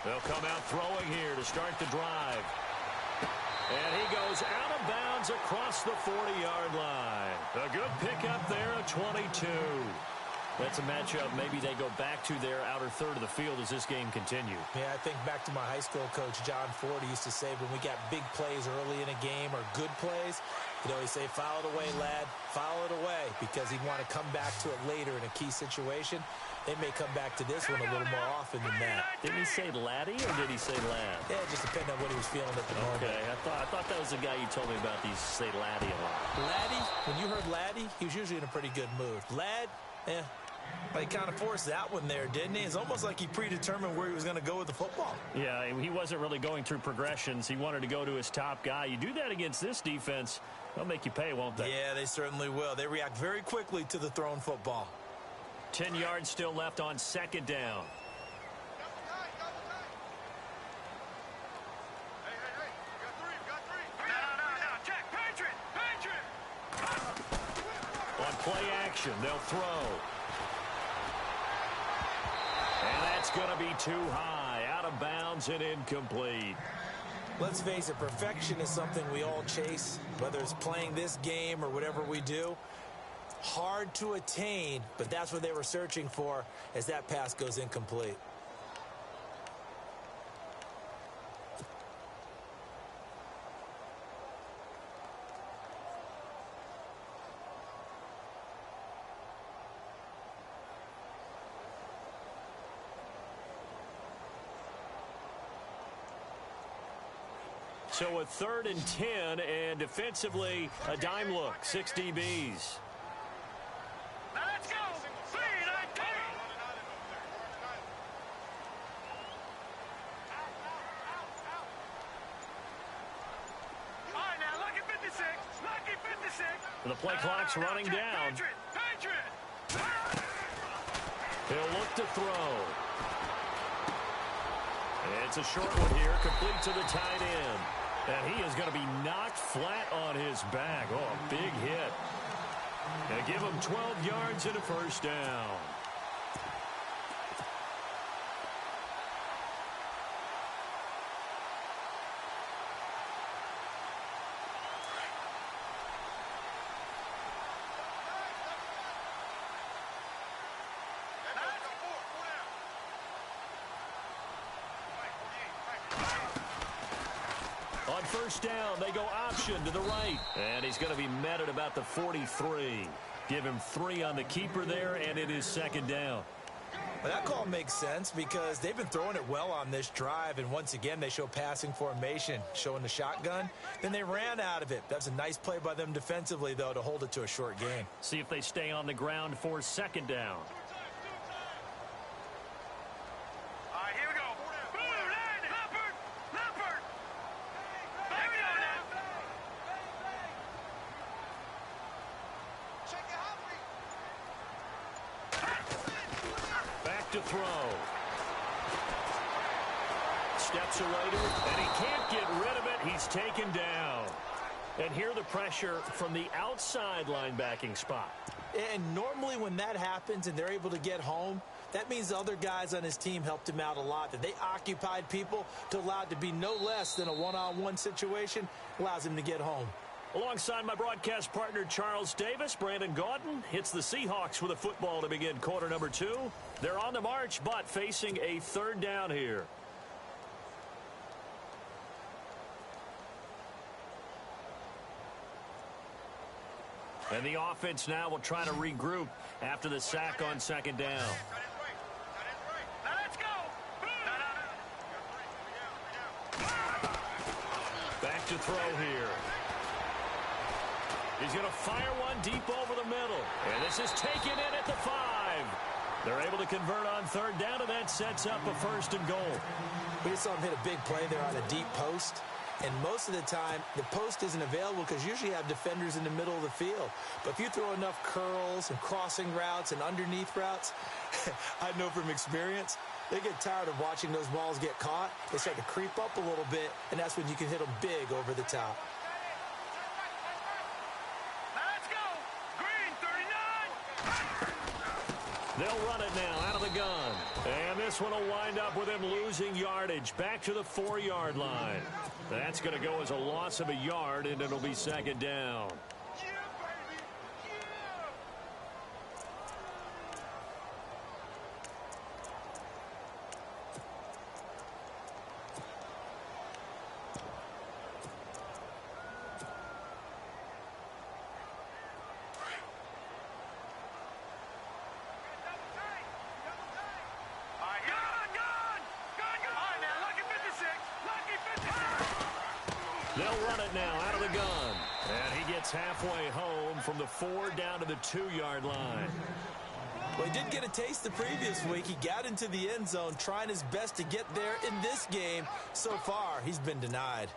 They'll come out throwing here to start the drive. And he goes out of bounds across the 40-yard line. A good pickup there, a 22. That's a matchup maybe they go back to their outer third of the field as this game continues. Yeah, I think back to my high school coach, John Ford. He used to say when we got big plays early in a game or good plays, he'd always say, file it away, lad, file it away, because he'd want to come back to it later in a key situation. They may come back to this one a little more often than that. Didn't he say laddie or did he say lad? Yeah, it just depended on what he was feeling at the moment. Okay, I thought that was the guy you told me about. These say laddie a lot. Laddie, when you heard laddie, he was usually in a pretty good mood. Lad, he kind of forced that one there, didn't he? It's almost like he predetermined where he was going to go with the football. Yeah, he wasn't really going through progressions. He wanted to go to his top guy. You do that against this defense, they'll make you pay, won't they? Yeah, they certainly will. They react very quickly to the thrown football. 10 yards still left on second down. On play action, they'll throw. And that's going to be too high. Out of bounds and incomplete. Let's face it, perfection is something we all chase, whether it's playing this game or whatever we do. Hard to attain, but that's what they were searching for as that pass goes incomplete. So a 3rd and 10, and defensively a dime look, 6 DBs. The play clock's running down. He'll look to throw. It's a short one here, complete to the tight end. And he is going to be knocked flat on his back. Oh, a big hit. And give him 12 yards and a first down. On first down, they go option to the right. And he's going to be met at about the 43. Give him 3 on the keeper there, and it is second down. Well, that call makes sense because they've been throwing it well on this drive, and once again, they show passing formation, showing the shotgun. Then they ran out of it. That's a nice play by them defensively, though, to hold it to a short gain. See if they stay on the ground for second down. To throw. Steps away to it, and he can't get rid of it. He's taken down. And here the pressure from the outside linebacking spot. And normally when that happens and they're able to get home, that means the other guys on his team helped him out a lot. That they occupied people to allow it to be no less than a one-on-one situation, allows him to get home. Alongside my broadcast partner, Charles Davis, Brandon Gaudin hits the Seahawks with a football to begin quarter number 2. They're on the march, but facing a third down here. And the offense now will try to regroup after the sack on second down. Back to throw here. He's going to fire one deep over the middle. And this is taken in at the 5. They're able to convert on third down, and that sets up a first and goal. We just saw him hit a big play there on a deep post. And most of the time, the post isn't available because you usually have defenders in the middle of the field. But if you throw enough curls and crossing routes and underneath routes, I know from experience, they get tired of watching those balls get caught. They start to creep up a little bit, and that's when you can hit them big over the top. They'll run it now out of the gun. And this one will wind up with him losing yardage back to the 4-yard line. That's going to go as a loss of a yard, and it'll be second down. They'll run it now out of the gun. And he gets halfway home from the 4 down to the 2-yard line. Well, he did get a taste the previous week. He got into the end zone trying his best to get there in this game. So far, he's been denied.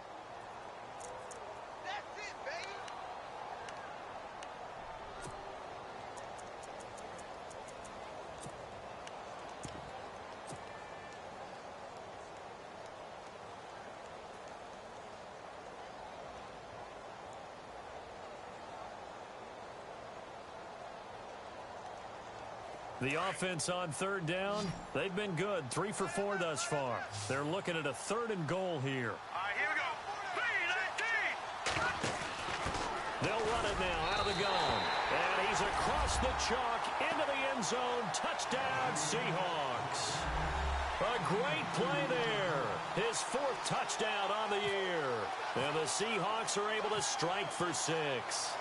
The offense on 3rd down, they've been good. 3 for 4 thus far. They're looking at a 3rd and goal here. All right, here we go. P19. They'll run it now out of the gun. And he's across the chalk into the end zone. Touchdown, Seahawks. A great play there. His 4th touchdown on the year. And the Seahawks are able to strike for 6.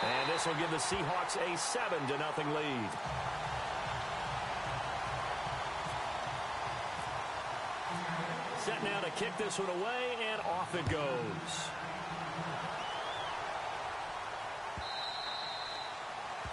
And this will give the Seahawks a 7-0 lead. Set now to kick this one away, and off it goes.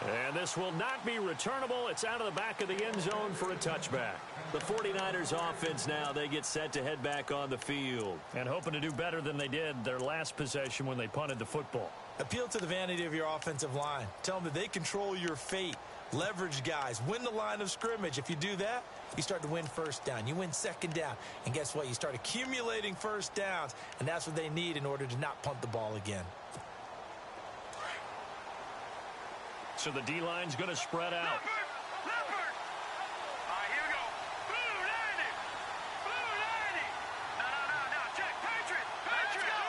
And this will not be returnable. It's out of the back of the end zone for a touchback. The 49ers offense now, they get set to head back on the field. And hoping to do better than they did their last possession when they punted the football. Appeal to the vanity of your offensive line. Tell them that they control your fate. Leverage guys. Win the line of scrimmage. If you do that, you start to win 1st down. You win 2nd down. And guess what? You start accumulating 1st downs. And that's what they need in order to not punt the ball again. So the D-line's going to spread out. Leopard. All right, here we go. Blue 90. Blue 90. No. Check. Patriot. Let's go.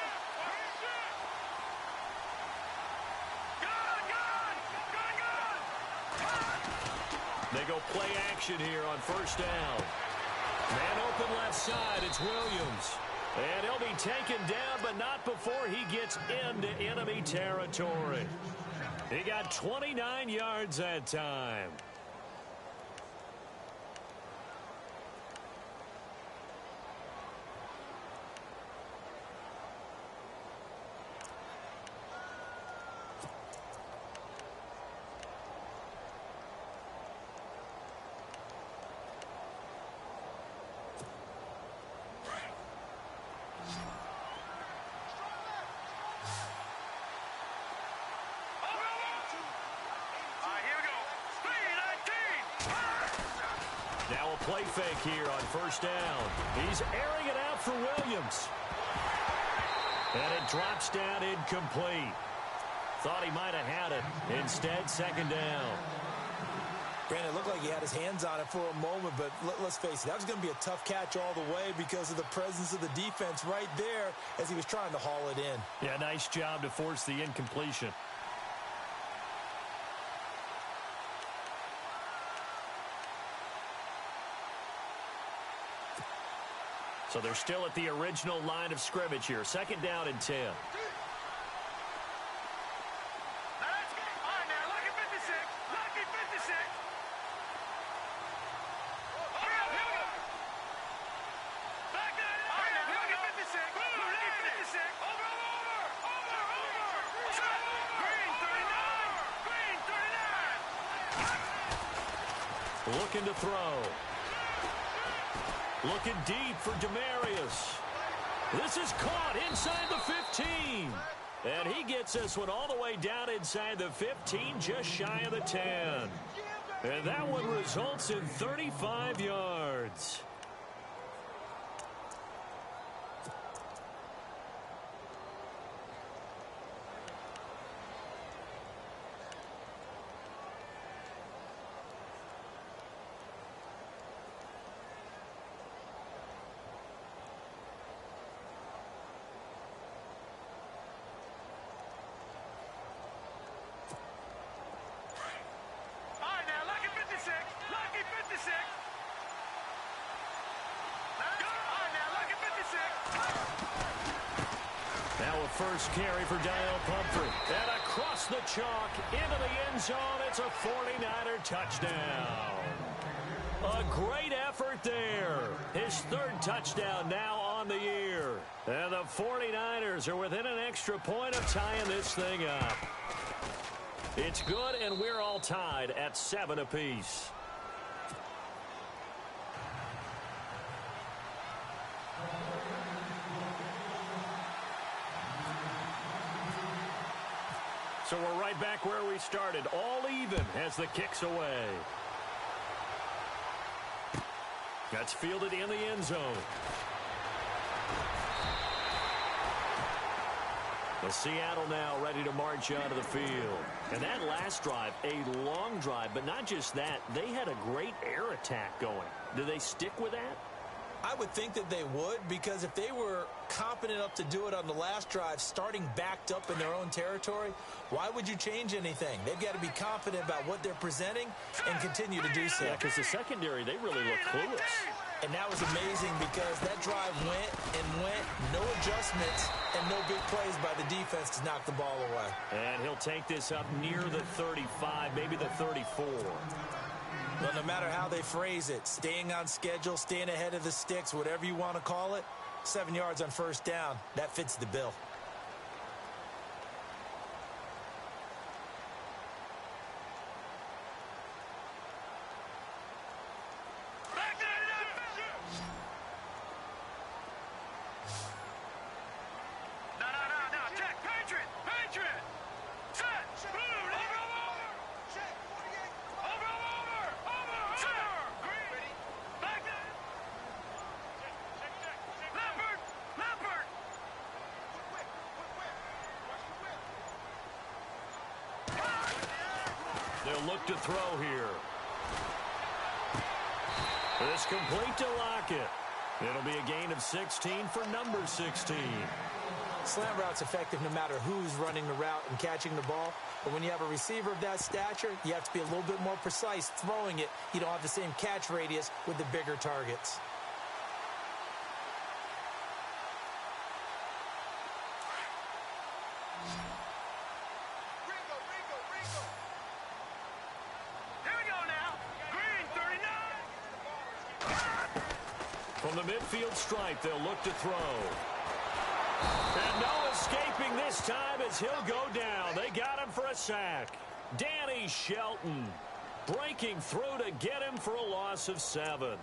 Gun. They go play action here on 1st down. Man open left side. It's Williams. And he'll be taken down, but not before he gets into enemy territory. He got 29 yards that time. Now a play fake here on 1st down. He's airing it out for Williams. And it drops down incomplete. Thought he might have had it. Instead, 2nd down. Brandon, it looked like he had his hands on it for a moment, but let's face it, that was going to be a tough catch all the way because of the presence of the defense right there as he was trying to haul it in. Yeah, nice job to force the incompletion. So they're still at the original line of scrimmage here. 2nd down and 10. Looking to throw. Looking deep for Demarius. This is caught inside the 15. And he gets this one all the way down inside the 15, just shy of the 10. And that one results in 35 yards. first carry for Daniel Pumphrey. And across the chalk into the end zone. It's a 49er touchdown. A great effort there. His third touchdown now on the year. And the 49ers are within an extra point of tying this thing up. It's good, and we're all tied at 7 apiece. So we're right back where we started, all even as the kick's away. That's fielded in the end zone. Well, Seattle now ready to march onto the field. And that last drive, a long drive, but not just that, they had a great air attack going. Do they stick with that? I would think that they would, because if they were competent enough to do it on the last drive, starting backed up in their own territory, why would you change anything? They've got to be confident about what they're presenting and continue to do so. Yeah, because the secondary, they really look clueless. And that was amazing because that drive went and went, no adjustments, and no big plays by the defense to knock the ball away. And he'll take this up near the 35, maybe the 34. Well, no matter how they phrase it, staying on schedule, staying ahead of the sticks, whatever you want to call it, 7 yards on first down, that fits the bill. They'll look to throw here. This complete to Lockett. It'll be a gain of 16 for number 16. Slant route's effective no matter who's running the route and catching the ball. But when you have a receiver of that stature, you have to be a little bit more precise throwing it. You don't have the same catch radius with the bigger targets. From the midfield stripe, they'll look to throw. And no escaping this time as he'll go down. They got him for a sack. Danny Shelton breaking through to get him for a loss of 7.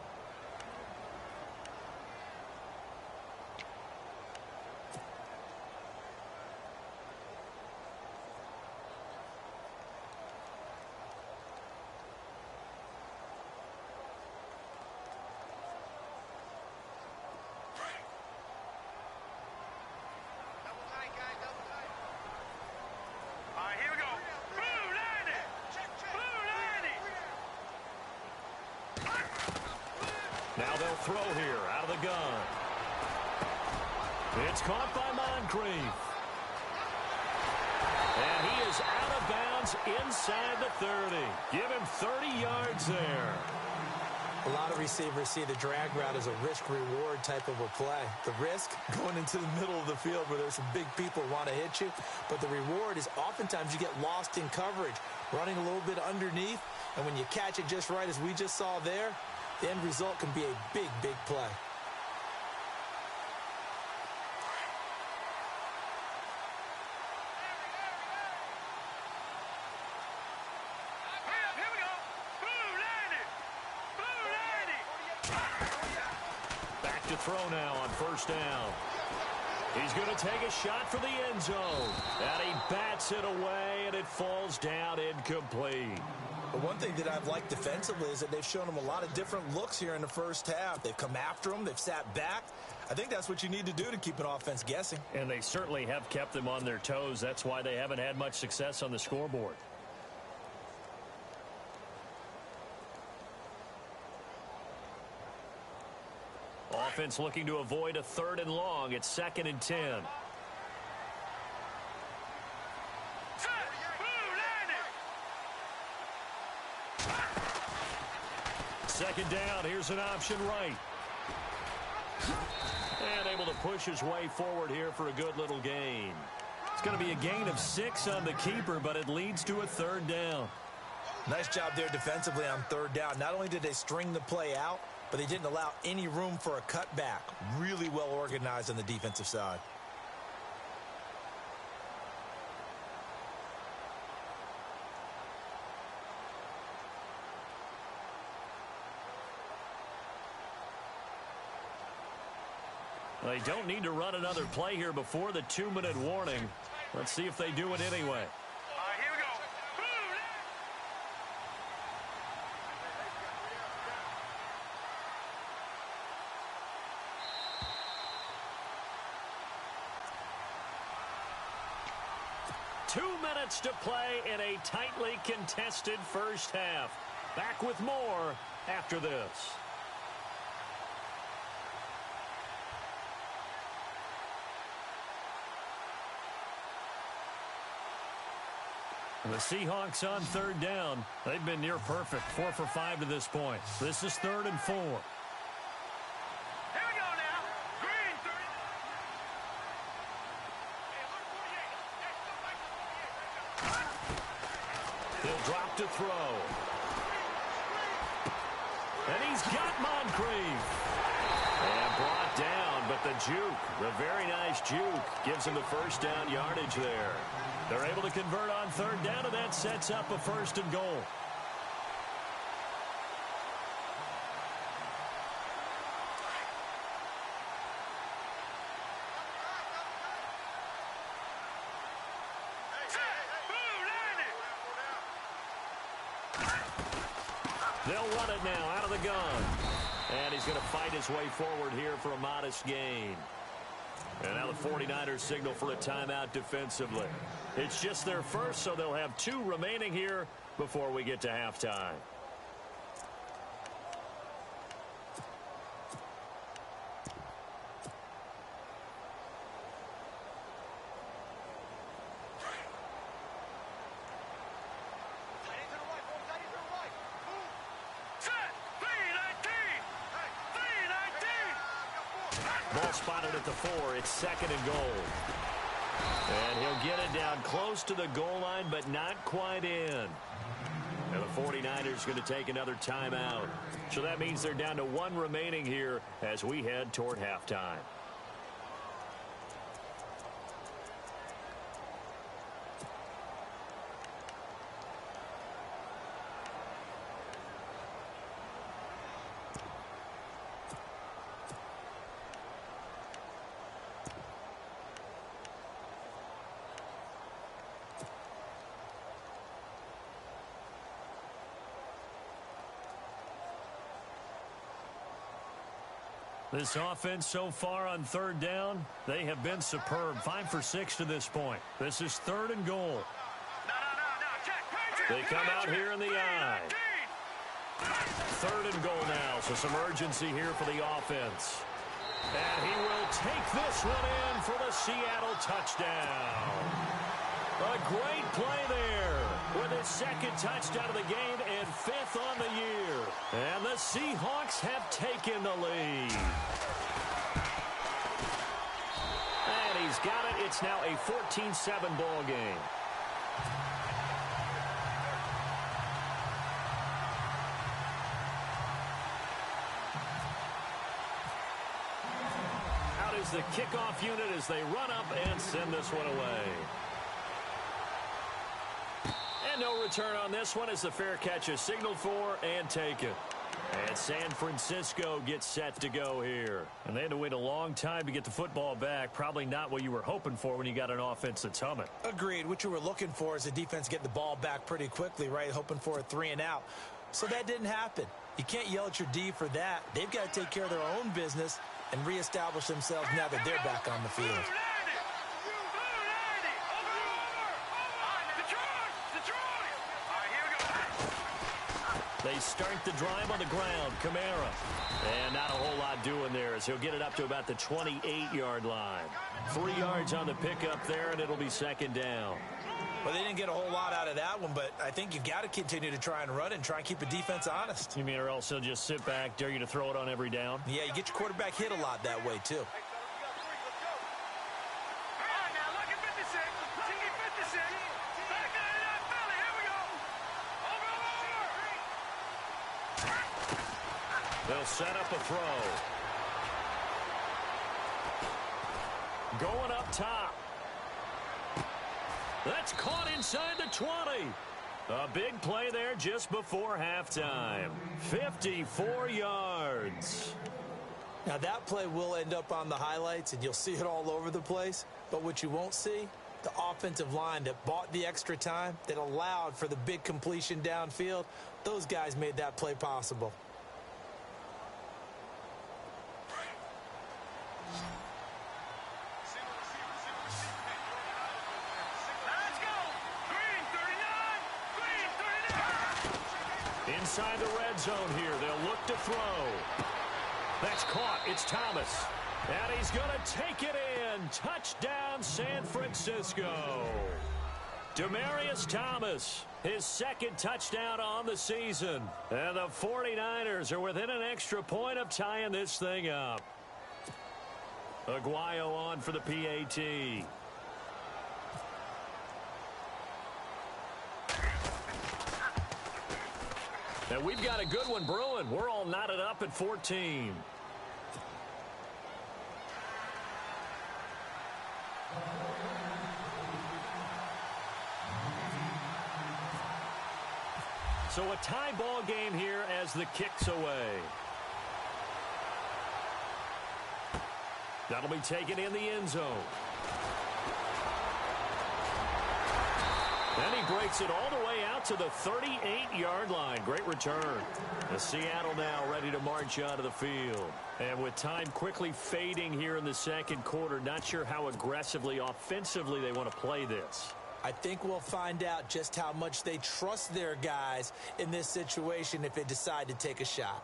Now they'll throw here out of the gun. It's caught by Moncrief. And he is out of bounds inside the 30. Give him 30 yards there. A lot of receivers see the drag route as a risk-reward type of a play. The risk, going into the middle of the field where there's some big people who want to hit you. But the reward is oftentimes you get lost in coverage, running a little bit underneath. And when you catch it just right, as we just saw there, the end result can be a big, big play. Back to throw now on first down. He's going to take a shot for the end zone. And he bats it away, and it falls down incomplete. But one thing that I've liked defensively is that they've shown them a lot of different looks here in the first half. They've come after them. They've sat back. I think that's what you need to do to keep an offense guessing. And they certainly have kept them on their toes. That's why they haven't had much success on the scoreboard. Offense looking to avoid a 3rd and long. It's 2nd and 10. Second down. Here's an option right. And able to push his way forward here for a good little gain. It's going to be a gain of 6 on the keeper, but it leads to a 3rd down. Nice job there defensively on 3rd down. Not only did they string the play out, but they didn't allow any room for a cutback. Really well organized on the defensive side. They don't need to run another play here before the 2-minute warning. Let's see if they do it anyway. All right, here we go. 2 minutes to play in a tightly contested first half. Back with more after this. The Seahawks on 3rd down. They've been near perfect. 4 for 5 to this point. This is 3rd and 4. Here we go now. Green 30. Hey, He'll drop to throw. And he's got Moncrief. And brought down, but the juke, the very nice juke, gives him the first down yardage there. They're able to convert on 3rd down, and that sets up a 1st and goal. They'll run it now out of the gun. And he's going to fight his way forward here for a modest gain. And now the 49ers signal for a timeout defensively. It's just their first, so they'll have 2 remaining here before we get to halftime. Ball spotted at the 4. It's 2nd and goal. And he'll get it down close to the goal line, but not quite in. And the 49ers going to take another timeout. So that means they're down to 1 remaining here as we head toward halftime. This offense so far on 3rd down, they have been superb. 5 for 6 to this point. This is 3rd and goal. No, check. They come out here in the eye. 3rd and goal now, so some urgency here for the offense. And he will take this one in for the Seattle touchdown. A great play there with his 2nd touchdown of the game and 5th on the year. And the Seahawks have taken the lead. And he's got it. It's now a 14-7 ball game. Out is the kickoff unit as they run up and send this one away. And no return on this one as the fair catch is signaled for and taken. And San Francisco gets set to go here. And they had to wait a long time to get the football back. Probably not what you were hoping for when you got an offense that's humming. Agreed. What you were looking for is the defense get the ball back pretty quickly, right? Hoping for a 3 and out. So that didn't happen. You can't yell at your D for that. They've got to take care of their own business and reestablish themselves now that they're back on the field. They start the drive on the ground. Kamara. And not a whole lot doing there as he'll get it up to about the 28-yard line. 3 yards on the pickup there, and it'll be 2nd down. Well, they didn't get a whole lot out of that one, but I think you've got to continue to try and run and try and keep the defense honest. You mean or else he'll just sit back, dare you to throw it on every down? Yeah, you get your quarterback hit a lot that way, too. They'll set up a throw. Going up top. That's caught inside the 20. A big play there just before halftime. 54 yards. Now, that play will end up on the highlights, and you'll see it all over the place. But what you won't see, the offensive line that bought the extra time, that allowed for the big completion downfield, those guys made that play possible. Let's go. Green 39. Green 39. Inside the red zone here. They'll look to throw. That's caught. It's Thomas. And he's going to take it in. Touchdown, San Francisco. Demaryius Thomas, his second touchdown on the season. And the 49ers are within an extra point of tying this thing up. Aguayo on for the PAT. And we've got a good one brewing. We're all knotted up at 14. So a tie ball game here as the kick's away. That'll be taken in the end zone. And he breaks it all the way out to the 38-yard line. Great return. The Seattle now ready to march onto the field. And with time quickly fading here in the second quarter, not sure how aggressively, offensively they want to play this. I think we'll find out just how much they trust their guys in this situation if they decide to take a shot.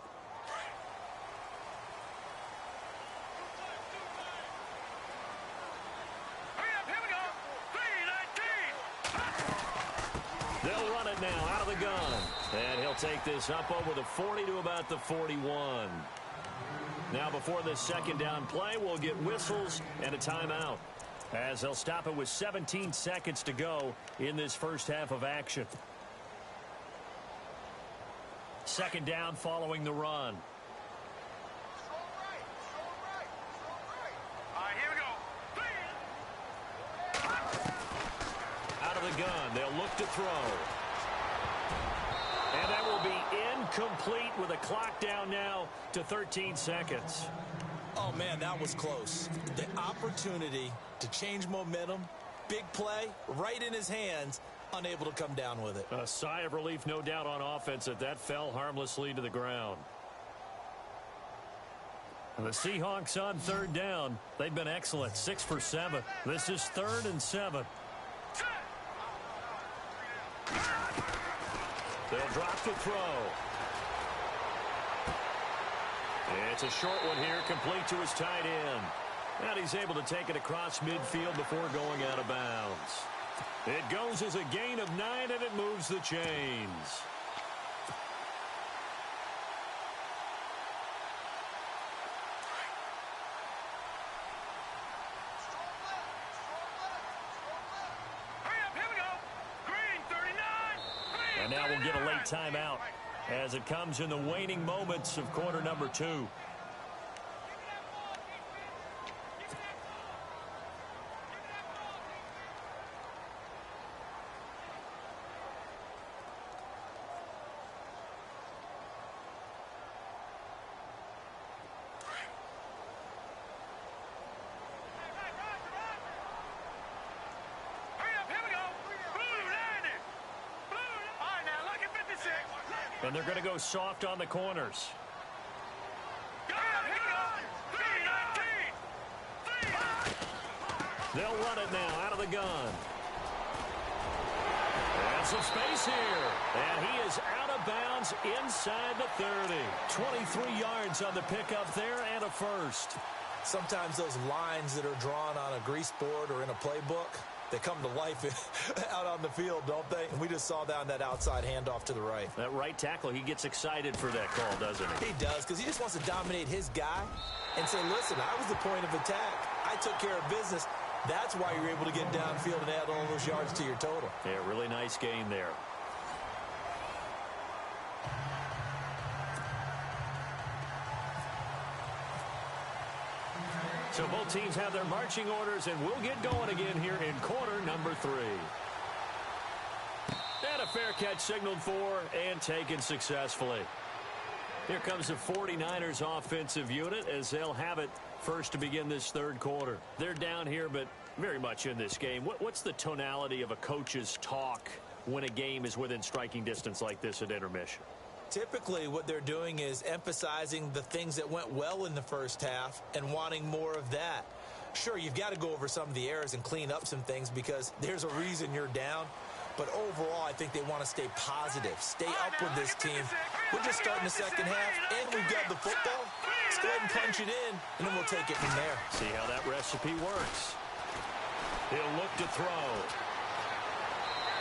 Here we go. 3-19. They'll run it now out of the gun. And he'll take this up over the 40 to about the 41. Now before this second down play, we'll get whistles and a timeout, as they'll stop it with 17 seconds to go in this first half of action. Second down following the run. All right, here we go. Out of the gun, they'll look to throw. And that will be incomplete with a clock down now to 13 seconds. Oh, man, that was close. The opportunity to change momentum, big play, right in his hands, unable to come down with it. A sigh of relief, no doubt, on offense that fell harmlessly to the ground. And the Seahawks on third down. They've been excellent, 6 for 7. This is 3rd and 7. They'll drop the throw. It's a short one here, complete to his tight end. And he's able to take it across midfield before going out of bounds. It goes as a gain of 9, and it moves the chains. Hurry up, here we go. Green 39. Green And now we'll get a 39. late timeout as it comes in the waning moments of quarter number 2. And they're going to go soft on the corners. They'll run it now out of the gun. And some space here. And he is out of bounds inside the 30. 23 yards on the pickup there and a first. Sometimes those lines that are drawn on a grease board or in a playbook, they come to life out on the field, don't they? And we just saw down that outside handoff to the right. That right tackle, he gets excited for that call, doesn't he? He does, because he just wants to dominate his guy and say, listen, I was the point of attack. I took care of business. That's why you're able to get downfield and add all those yards to your total. Yeah, really nice gain there. So both teams have their marching orders, and we'll get going again here in quarter number 3. And a fair catch signaled for and taken successfully. Here comes the 49ers offensive unit as they'll have it first to begin this third quarter. They're down here, but very much in this game. What's the tonality of a coach's talk when a game is within striking distance like this at intermission? Typically, what they're doing is emphasizing the things that went well in the first half and wanting more of that. Sure, you've got to go over some of the errors and clean up some things because there's a reason you're down. But overall, I think they want to stay positive, stay up with this team. We're just starting the second half, and we've got the football. Let's go ahead and punch it in, and then we'll take it from there. See how that recipe works. He'll look to throw.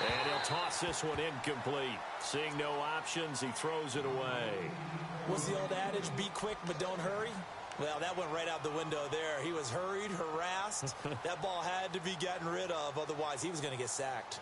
And he'll toss this one incomplete. Seeing no options, he throws it away. What's the old adage, be quick but don't hurry? Well, that went right out the window there. He was hurried, harassed. That ball had to be gotten rid of, otherwise he was going to get sacked.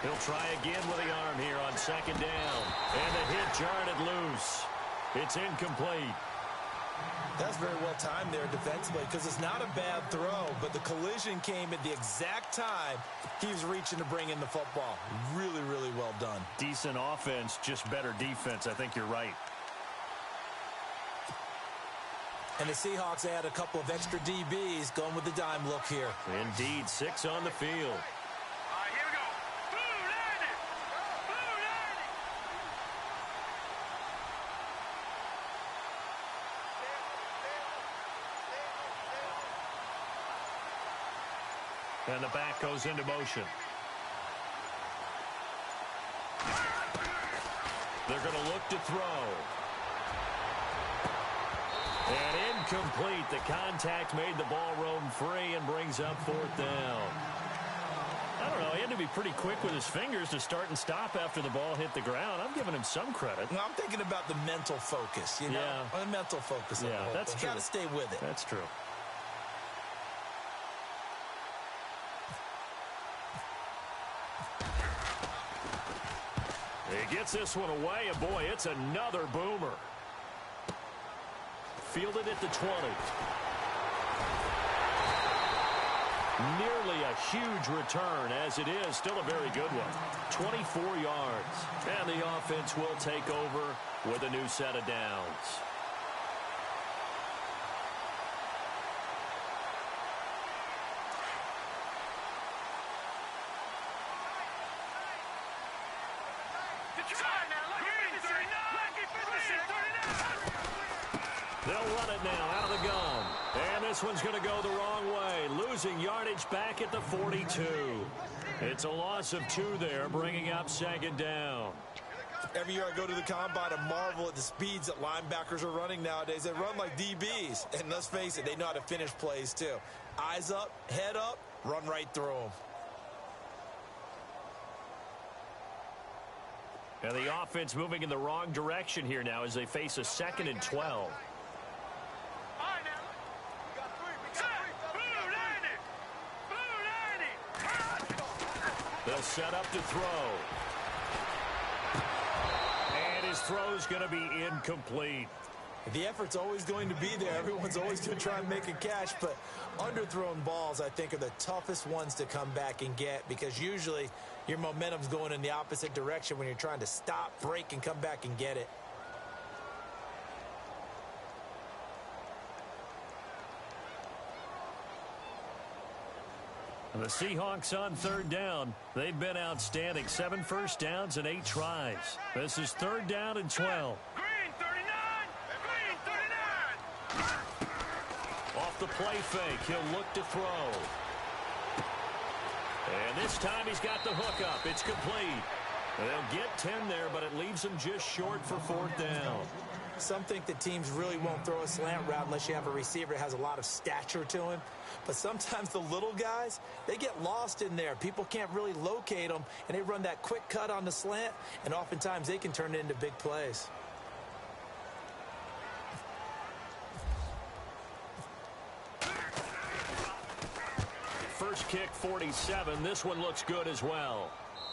He'll try again with the arm here on second down. And the hit jarred it loose. It's incomplete. That's very well timed there defensively because it's not a bad throw, but the collision came at the exact time he was reaching to bring in the football. Really, really well done. Decent offense, just better defense. I think you're right. And the Seahawks add a couple of extra DBs going with the dime look here. Indeed, 6 on the field. And the back goes into motion. They're going to look to throw. And incomplete. The contact made the ball roam free and brings up 4th down. I don't know. He had to be pretty quick with his fingers to start and stop after the ball hit the ground. I'm giving him some credit. Well, I'm thinking about the mental focus, you know? Yeah. The mental focus. Yeah, that's true. Got to stay with it. That's true. He gets this one away, and boy, it's another boomer. Fielded at the 20. Nearly a huge return, as it is still a very good one. 24 yards. And the offense will take over with a new set of downs. They'll run it now out of the gun. And this one's going to go the wrong way. Losing yardage back at the 42. It's a loss of 2 there, bringing up 2nd down. Every year I go to the combine and marvel at the speeds that linebackers are running nowadays. They run like DBs. And let's face it, they know how to finish plays too. Eyes up, head up, run right through them. And the offense moving in the wrong direction here now as they face a 2nd and 12. They'll set up to throw. And his throw's going to be incomplete. The effort's always going to be there. Everyone's always going to try and make a catch, but underthrown balls, I think, are the toughest ones to come back and get because usually your momentum's going in the opposite direction when you're trying to stop, break, and come back and get it. And the Seahawks on 3rd down. They've been outstanding. 7 first downs and 8 tries. This is 3rd down and 12. Green 39! Green 39! Off the play fake, he'll look to throw. And this time he's got the hook up. It's complete. They'll get 10 there, but it leaves them just short for 4th down. Some think that teams really won't throw a slant route unless you have a receiver that has a lot of stature to him. But sometimes the little guys, they get lost in there. People can't really locate them, and they run that quick cut on the slant, and oftentimes they can turn it into big plays. First kick, 47. This one looks good as well.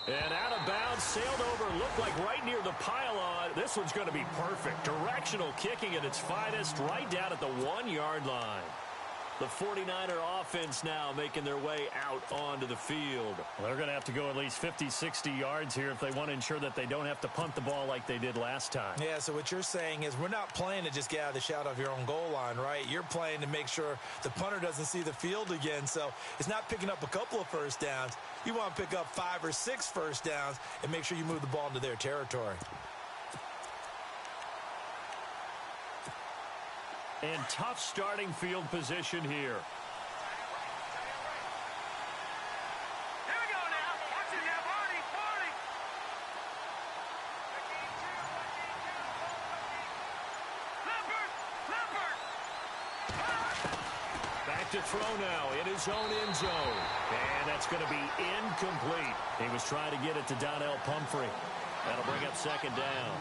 And out of bounds, sailed over, looked like right near the pylon. This one's going to be perfect. Directional kicking at its finest, right down at the 1-yard line. The 49er offense now making their way out onto the field. Well, they're going to have to go at least 50, 60 yards here if they want to ensure that they don't have to punt the ball like they did last time. Yeah, so what you're saying is we're not playing to just get out of the shadow of your own goal line, right? You're playing to make sure the punter doesn't see the field again. So it's not picking up a couple of first downs. You want to pick up 5 or 6 first downs and make sure you move the ball into their territory. And tough starting field position here. Here we go now. Watch it now, Barney. Leopard. Back to throw now in his own end zone. And that's going to be incomplete. He was trying to get it to Donnell Pumphrey. That'll bring up 2nd down.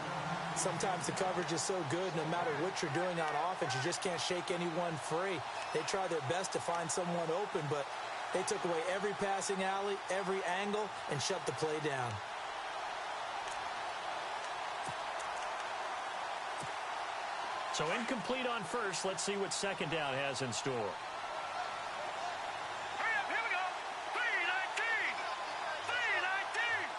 Sometimes the coverage is so good, no matter what you're doing on offense, you just can't shake anyone free. They try their best to find someone open, but they took away every passing alley, every angle, and shut the play down. So incomplete on first. Let's see what 2nd down has in store. Hurry up, here we go. 319. 319.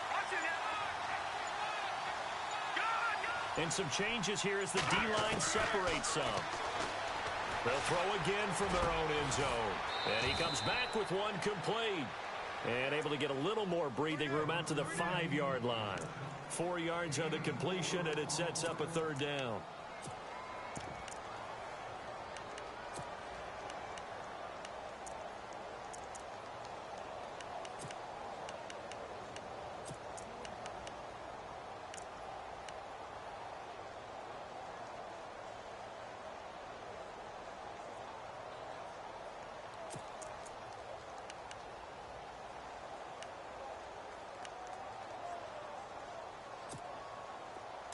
Watch it now. Good. And some changes here as the D-line separates some. They'll throw again from their own end zone. And he comes back with one complete. And able to get a little more breathing room out to the 5-yard line. 4 yards on the completion, and it sets up a 3rd down.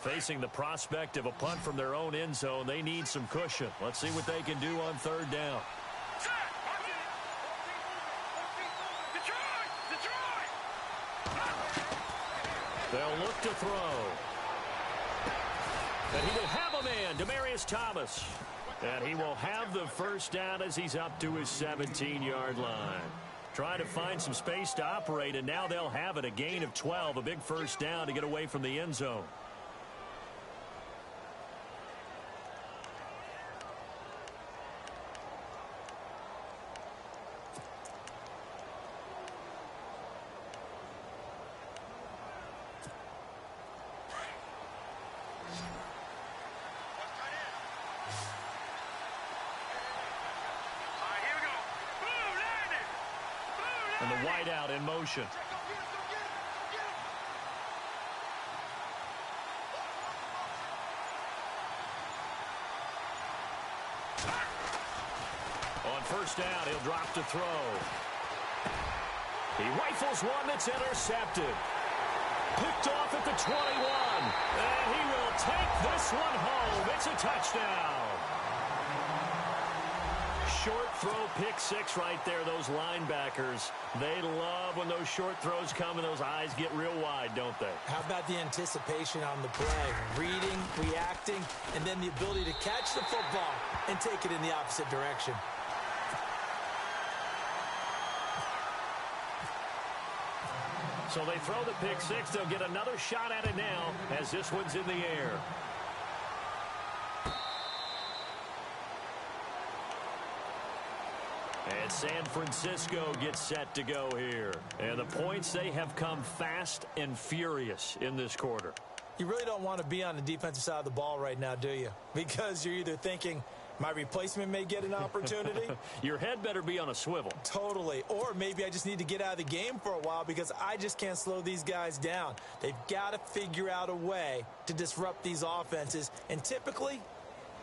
Facing the prospect of a punt from their own end zone, they need some cushion. Let's see what they can do on 3rd down. Set. Watch it. Detroit. They'll look to throw. And he will have a man, Demaryius Thomas. And he will have the 1st down as he's up to his 17-yard line. Trying to find some space to operate, and now they'll have it. A gain of 12, a big 1st down to get away from the end zone. And the wideout in motion. On 1st down, he'll drop to throw. He rifles one that's intercepted. Picked off at the 21. And he will take this one home. It's a touchdown. Short throw, pick 6 right there. Those linebackers, they love when those short throws come and those eyes get real wide, don't they? How about the anticipation on the play? Reading, reacting, and then the ability to catch the football and take it in the opposite direction. So they throw the pick 6. They'll get another shot at it now as this one's in the air. And San Francisco gets set to go here. And the points, they have come fast and furious in this quarter. You really don't want to be on the defensive side of the ball right now, do you? Because you're either thinking, my replacement may get an opportunity. Your head better be on a swivel. Totally. Or maybe I just need to get out of the game for a while because I just can't slow these guys down. They've got to figure out a way to disrupt these offenses. And typically,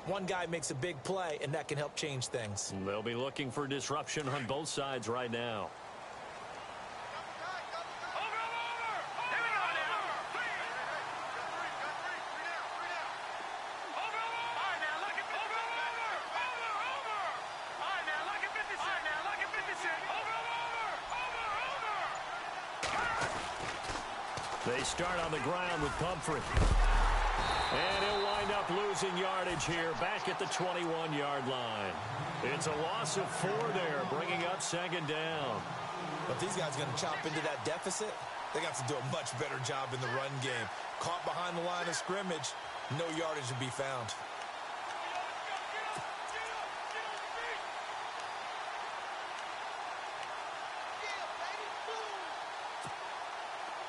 one guy makes a big play, and that can help change things. They'll be looking for disruption on both sides right now. They start on the ground with Pumphrey. And he'll wind up losing yardage here back at the 21-yard line. It's a loss of 4 there, bringing up second down. But these guys are going to chop into that deficit. They got to do a much better job in the run game. Caught behind the line of scrimmage, no yardage to be found.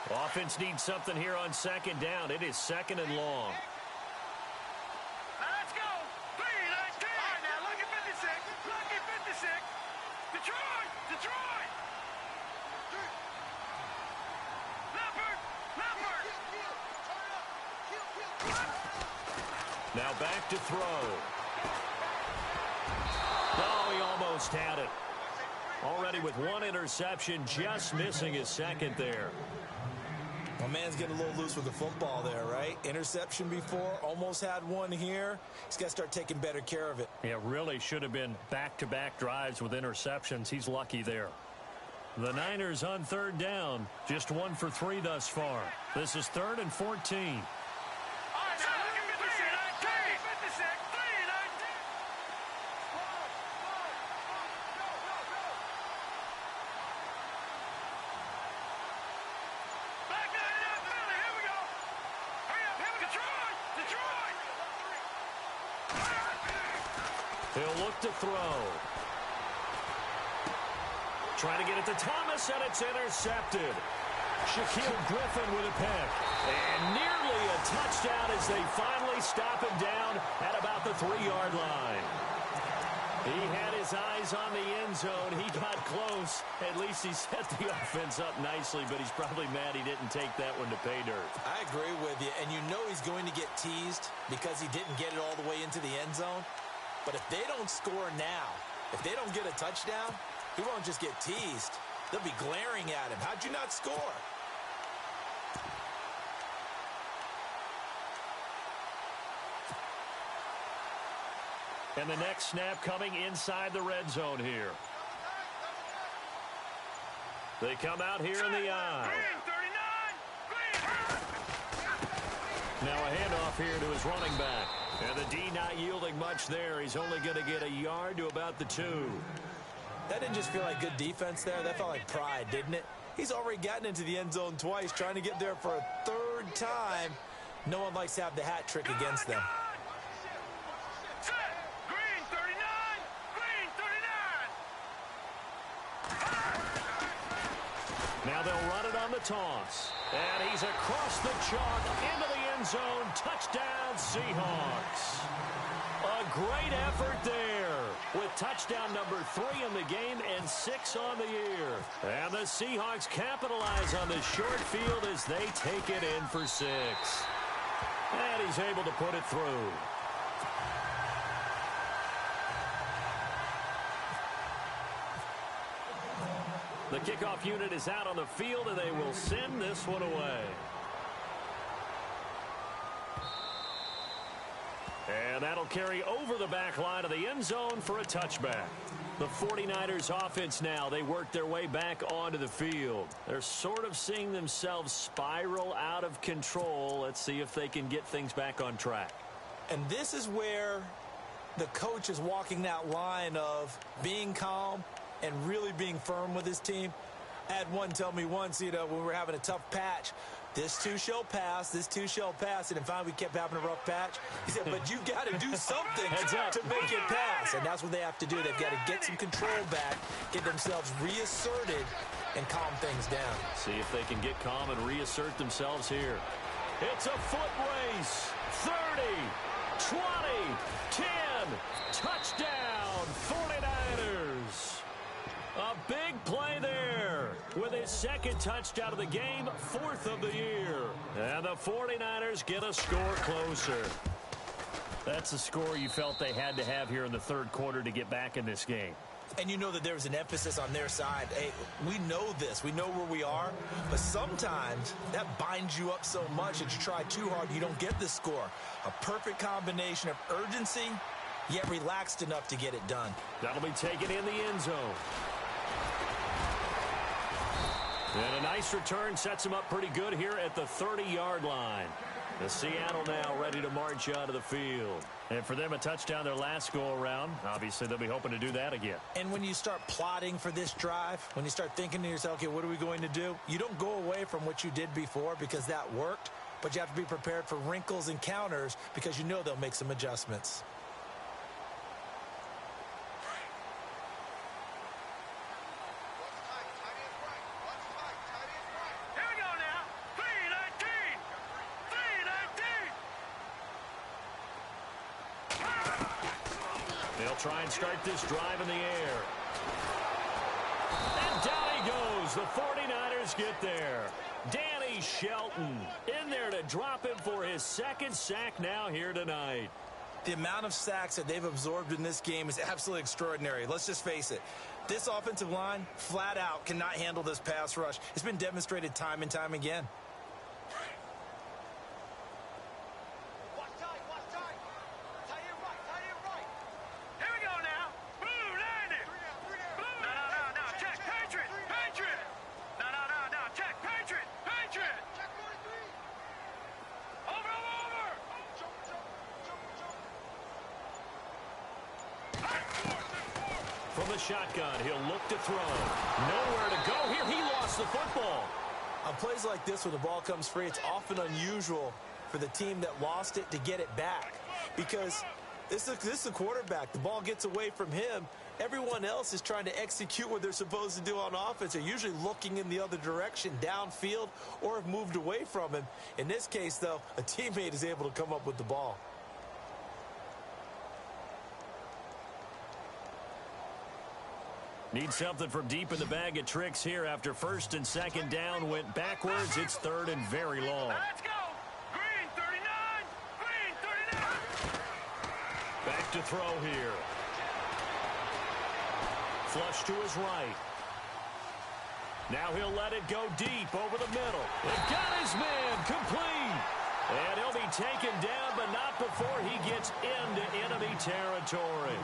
Offense needs something here on second down. It is second and long. Now let's go. 3-19. All right, now look at 56. Look at 56. Detroit. Detroit. Leopard. Leopard. Now back to throw. Oh, he almost had it. Already with 1 interception, just missing his second there. My man's getting a little loose with the football there, right? Interception before, almost had one here. He's got to start taking better care of it. Yeah, really should have been back-to-back drives with interceptions. He's lucky there. The Niners on third down, just 1 for 3 thus far. This is 3rd and 14. He'll look to throw. Trying to get it to Thomas, and it's intercepted. Shaquille Griffin with a pick. And nearly a touchdown as they finally stop him down at about the 3-yard line. He had his eyes on the end zone. He got close. At least he set the offense up nicely, but he's probably mad he didn't take that one to pay dirt. I agree with you, and you know he's going to get teased because he didn't get it all the way into the end zone. But if they don't score now, if they don't get a touchdown, he won't just get teased. They'll be glaring at him. How'd you not score? And the next snap coming inside the red zone here. They come out here in the eye. Now a handoff here to his running back. And the D not yielding much there. He's only going to get a yard to about the 2. That didn't just feel like good defense there. That felt like pride, didn't it? He's already gotten into the end zone twice, trying to get there for a 3rd time. No one likes to have the hat trick against them. Green 39. Green 39. Now they'll run it on the toss. And he's across the chalk into the end zone. Touchdown, Seahawks. A great effort there with touchdown number 3 in the game and 6 on the year. And the Seahawks capitalize on the short field as they take it in for 6. And he's able to put it through. The kickoff unit is out on the field, and they will send this one away. And that'll carry over the back line of the end zone for a touchback. The 49ers offense now, they work their way back onto the field. They're sort of seeing themselves spiral out of control. Let's see if they can get things back on track. And this is where the coach is walking that line of being calm and really being firm with his team. I had one tell me once, when we were having a tough patch, this too shall pass, this too shall pass, and finally we kept having a rough patch. He said, but you got to do something to make it pass, and that's what they have to do. They've got to get some control back, get themselves reasserted, and calm things down. See if they can get calm and reassert themselves here. It's a foot race. 30, 20, 10. Touchdown, 49ers. A big play there with his second touchdown of the game, fourth of the year. And the 49ers get a score closer. That's the score you felt they had to have here in the third quarter to get back in this game. And you know that there's an emphasis on their side. Hey, we know this. We know where we are. But sometimes that binds you up so much that you try too hard, you don't get the score. A perfect combination of urgency, yet relaxed enough to get it done. That'll be taken in the end zone. And a nice return sets him up pretty good here at the 30-yard line. The Seattle now ready to march out of the field. And for them, a touchdown their last go-around. Obviously, they'll be hoping to do that again. And when you start plotting for this drive, when you start thinking to yourself, okay, what are we going to do? You don't go away from what you did before because that worked, but you have to be prepared for wrinkles and counters because you know they'll make some adjustments. Try and start this drive in the air. And down he goes. The 49ers get there. Danny Shelton in there to drop him for his second sack now here tonight. The amount of sacks that they've absorbed in this game is absolutely extraordinary. Let's just face it. This offensive line, flat out, cannot handle this pass rush. It's been demonstrated time and time again. From the shotgun, he'll look to throw. Nowhere to go here. He lost the football. On plays like this where the ball comes free, it's often unusual for the team that lost it to get it back. Because this is a quarterback. The ball gets away from him. Everyone else is trying to execute what they're supposed to do on offense. They're usually looking in the other direction, downfield, or have moved away from him. In this case, though, a teammate is able to come up with the ball. Need something from deep in the bag of tricks here after first and second down went backwards. It's third and very long. Let's go. Green 39. Green 39. Back to throw here. Flush to his right. Now he'll let it go deep over the middle. It got his man complete. And he'll be taken down, but not before he gets into enemy territory.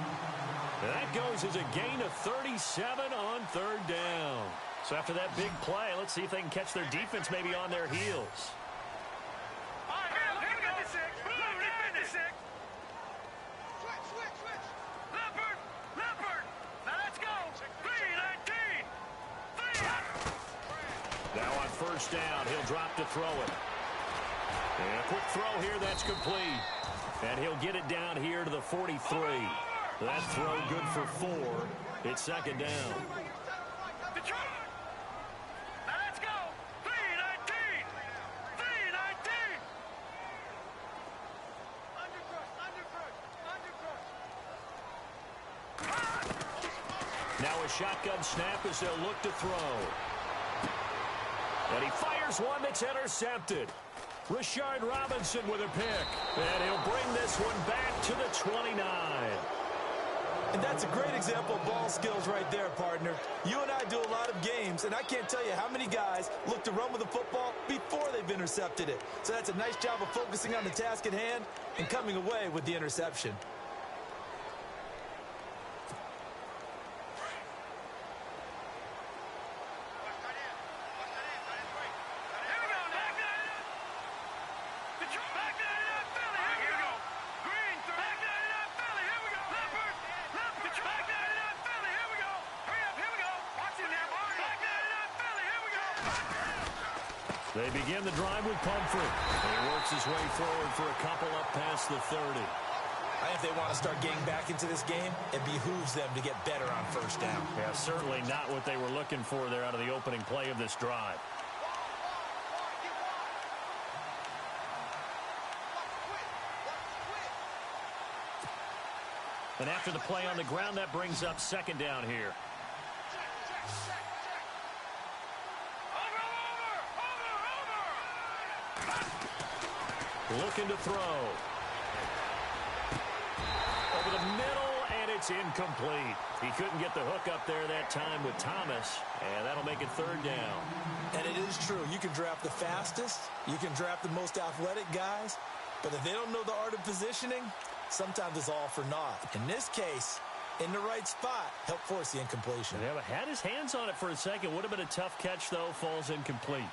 That goes as a gain of 37 on third down. So after that big play, let's see if they can catch their defense maybe on their heels. All right, here we go. 56. Blue 56. Switch. Leopard. Now let's go. 319. 3. Now on first down, he'll drop to throw it. And a quick throw here, that's complete. And he'll get it down here to the 43. That throw good for 4. It's second down. Detroit. Now let's go. 319. 319. Undercrush. Now a shotgun snap as they'll look to throw. And he fires one that's intercepted. Rashard Robinson with a pick. And he'll bring this one back to the 29. And that's a great example of ball skills right there, partner. You and I do a lot of games, and I can't tell you how many guys look to run with the football before they've intercepted it. So that's a nice job of focusing on the task at hand and coming away with the interception. They begin the drive with Pumphrey. And he works his way forward for a couple up past the 30. I think if they want to start getting back into this game, it behooves them to get better on first down. Yeah, certainly not what they were looking for there out of the opening play of this drive. And after the play on the ground, that brings up second down here. Looking to throw. Over the middle, and it's incomplete. He couldn't get the hook up there that time with Thomas, and that'll make it third down. And it is true. You can draft the fastest. You can draft the most athletic guys. But if they don't know the art of positioning, sometimes it's all for naught. In this case, in the right spot, helped force the incompletion. Yeah, but had his hands on it for a second. Would have been a tough catch, though. Falls incomplete.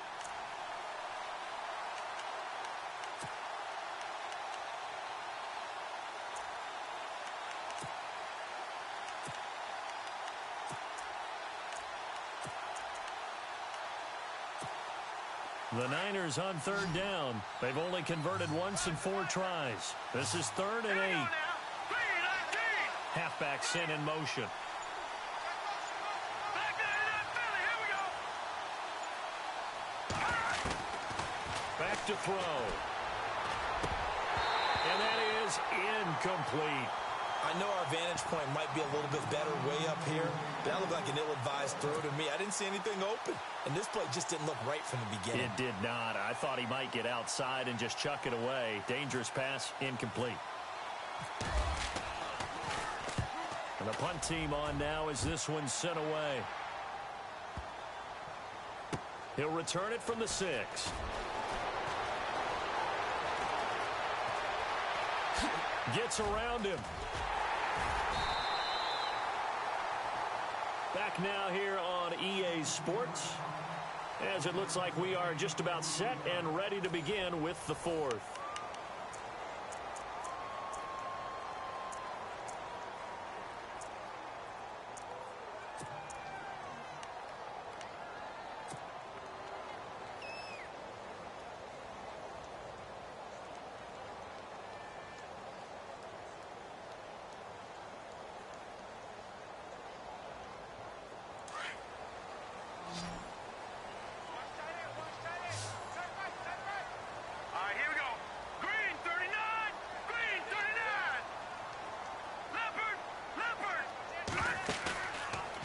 The Niners on third down. They've only converted once in 4 tries. This is 3rd and 8. Halfback sent in motion. Back to throw. And that is incomplete. I know our vantage point might be a little bit better way up here, but that looked like an ill-advised throw to me. I didn't see anything open, and this play just didn't look right from the beginning. It did not. I thought he might get outside and just chuck it away. Dangerous pass, incomplete. And the punt team on now as this one's sent away. He'll return it from the 6. Gets around him. Back now here on EA Sports, as it looks like we are just about set and ready to begin with the 4th.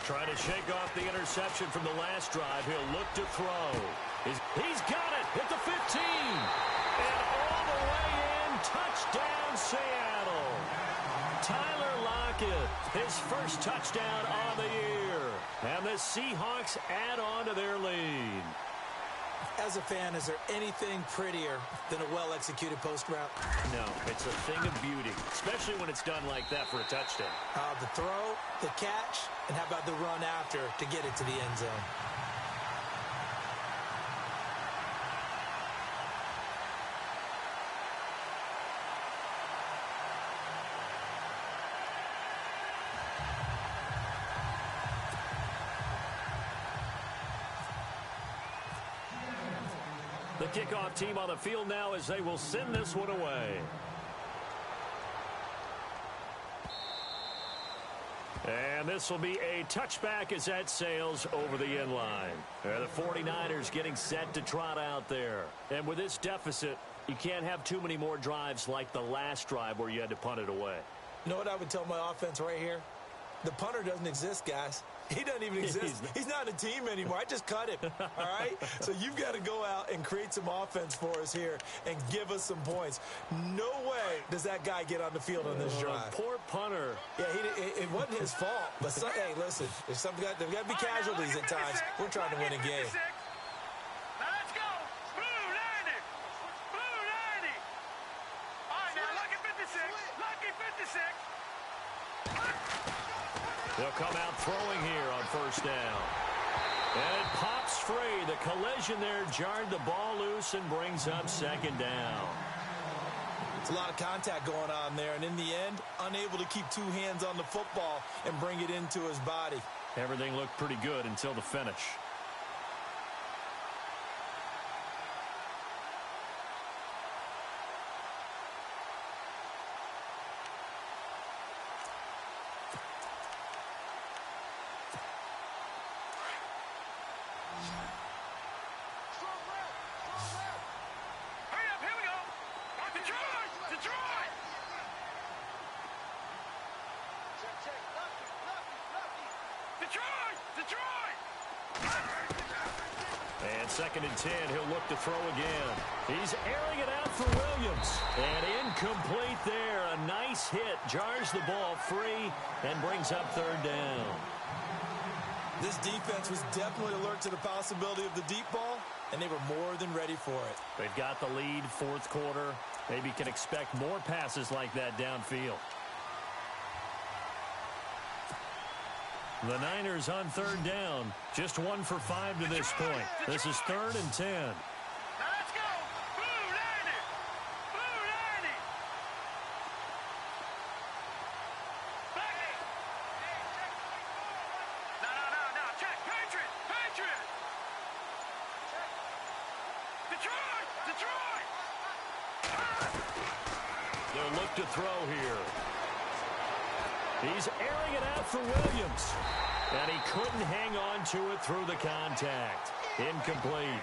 Trying to shake off the interception from the last drive. He'll look to throw. He's got it at the 15. And all the way in. Touchdown, Seattle. Tyler Lockett, his first touchdown on the year. And the Seahawks add on to their lead. As a fan, is there anything prettier than a well-executed post route? No, it's a thing of beauty, especially when it's done like that for a touchdown. The throw, the catch, and how about the run after to get it to the end zone? The kickoff team on the field now as they will send this one away. And this will be a touchback as that sails over the end line. The 49ers getting set to trot out there. And with this deficit, you can't have too many more drives like the last drive where you had to punt it away. You know what I would tell my offense right here? The punter doesn't exist, guys. He doesn't even exist. He's not a team anymore. I just cut him, all right? So you've got to go out and create some offense for us here and give us some points. No way does that guy get on the field on this drive. Poor punter. Yeah, it wasn't his fault. But, hey, listen, there's got to be casualties at times. We're trying to win a game. Now let's go. Blue 90. Blue 90. All right, now lucky 56. Lucky 56. They'll come out throwing here on first down. And it pops free. The collision there jarred the ball loose and brings up second down. It's a lot of contact going on there, and in the end, unable to keep 2 hands on the football and bring it into his body. Everything looked pretty good until the finish. Detroit! Detroit! And 2nd and 10, he'll look to throw again. He's airing it out for Williams. And incomplete there. A nice hit. Jars the ball free and brings up 3rd down. This defense was definitely alert to the possibility of the deep ball, and they were more than ready for it. They've got the lead, 4th quarter. Maybe can expect more passes like that downfield. The Niners on 3rd down. Just 1 for 5 to this point. This is 3rd and 10. Now let's go! Blue 90! Blue 90! Back it! No. Check! Patriot! Patriot! Detroit! Detroit! They'll look to throw here. He's airing it out for Williams. And he couldn't hang on to it through the contact. Incomplete.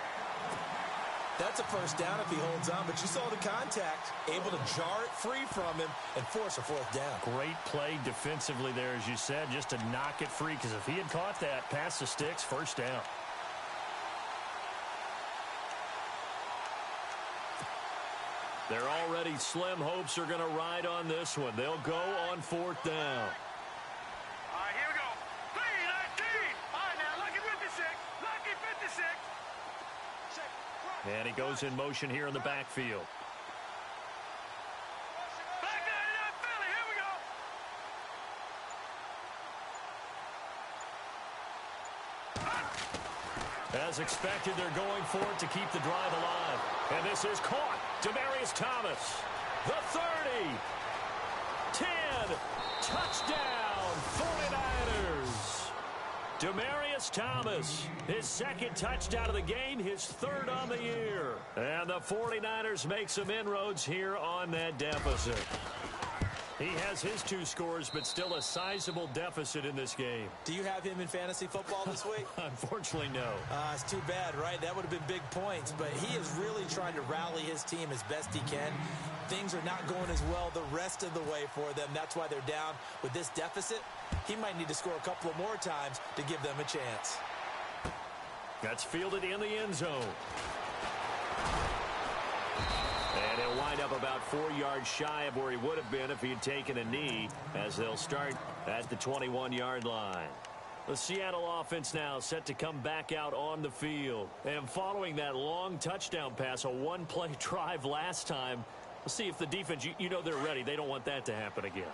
That's a 1st down if he holds on, but you saw the contact, able to jar it free from him and force a 4th down. Great play defensively there, as you said, just to knock it free, because if he had caught that, past the sticks, 1st down. They're already slim hopes are going to ride on this one. They'll go on 4th down. All right, here we go. 3-19. All right, now, lucky 56. Lucky 56. And he goes in motion here in the backfield. Back 99 Philly. Here we go. As expected, they're going for it to keep the drive alive. And this is caught. Demaryius Thomas. The 30. 10. Touchdown, 49ers. Demaryius Thomas, his 2nd touchdown of the game, his 3rd on the year. And the 49ers make some inroads here on that deficit. He has his 2 scores, but still a sizable deficit in this game. Do you have him in fantasy football this week? Unfortunately, no. It's too bad, right? That would have been big points, but he is really trying to rally his team as best he can. Things are not going as well the rest of the way for them. That's why they're down with this deficit. He might need to score a couple of more times to give them a chance. That's fielded in the end zone. And he'll wind up about 4 yards shy of where he would have been if he had taken a knee, as they'll start at the 21-yard line. The Seattle offense now set to come back out on the field. And following that long touchdown pass, a 1-play drive last time, we'll see if the defense, you know they're ready. They don't want that to happen again.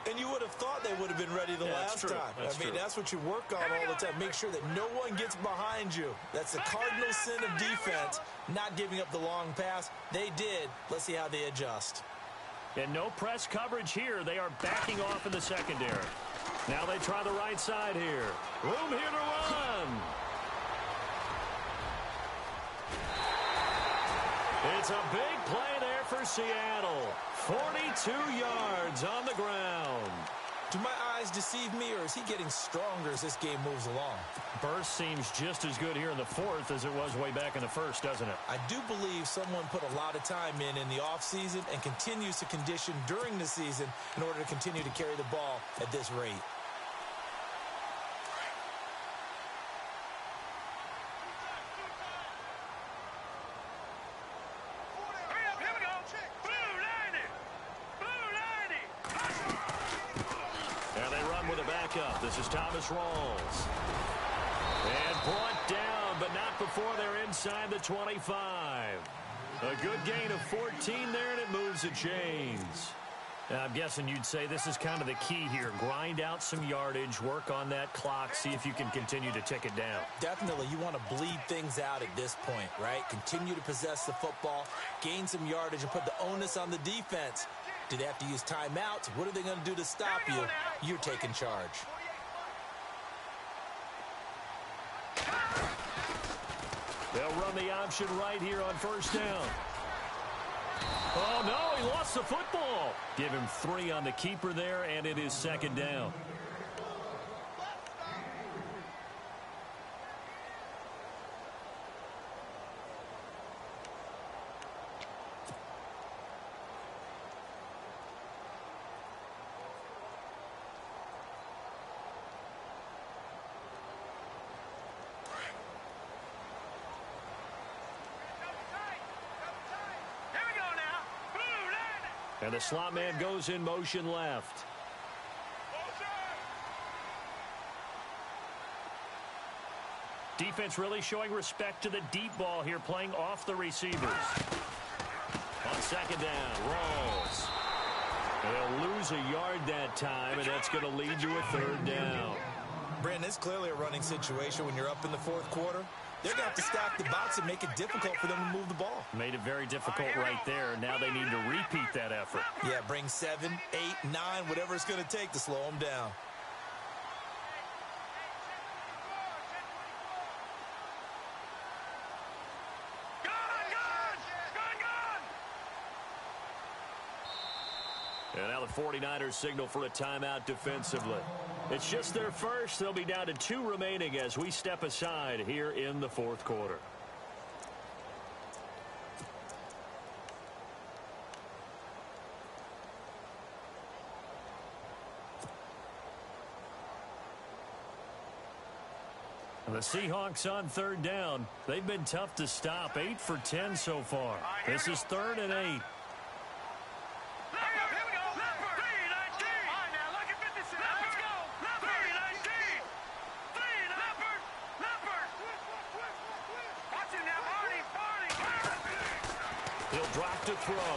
And you would have thought they would have been ready the last time. That's what you work on all the time. Make sure that no one gets behind you. That's the cardinal sin of defense, not giving up the long pass. They did. Let's see how they adjust. And no press coverage here. They are backing off in the secondary. Now they try the right side here. Room here to run. It's a big play there for Seattle. 42 yards on the ground. Do my eyes deceive me, or is he getting stronger as this game moves along? Burst seems just as good here in the 4th as it was way back in the 1st, doesn't it? I do believe someone put a lot of time in the offseason and continues to condition during the season in order to continue to carry the ball at this rate. This is Thomas Rawls. And brought down, but not before they're inside the 25. A good gain of 14 there, and it moves the chains. Now, I'm guessing you'd say this is kind of the key here. Grind out some yardage, work on that clock, see if you can continue to tick it down. Definitely, you want to bleed things out at this point, right? Continue to possess the football, gain some yardage, and put the onus on the defense. Do they have to use timeouts? What are they going to do to stop you? You're taking charge. They'll run the option right here on 1st down. Oh, no, he lost the football. Give him 3 on the keeper there, and it is 2nd down. And the slot man goes in motion left. Defense really showing respect to the deep ball here, playing off the receivers. On second down, rolls. They'll lose a yard that time, and that's going to lead to a third down. Brandon, it's clearly a running situation when you're up in the fourth quarter. They're going to have to stack the box and make it difficult for them to move the ball. Made it very difficult right there. Now they need to repeat that effort. Yeah, bring 7, 8, 9, whatever it's going to take to slow them down. And now the 49ers signal for a timeout defensively. It's just their first. They'll be down to 2 remaining as we step aside here in the fourth quarter. The Seahawks on third down. They've been tough to stop. 8 for 10 so far. This is 3rd and 8. He'll drop to throw.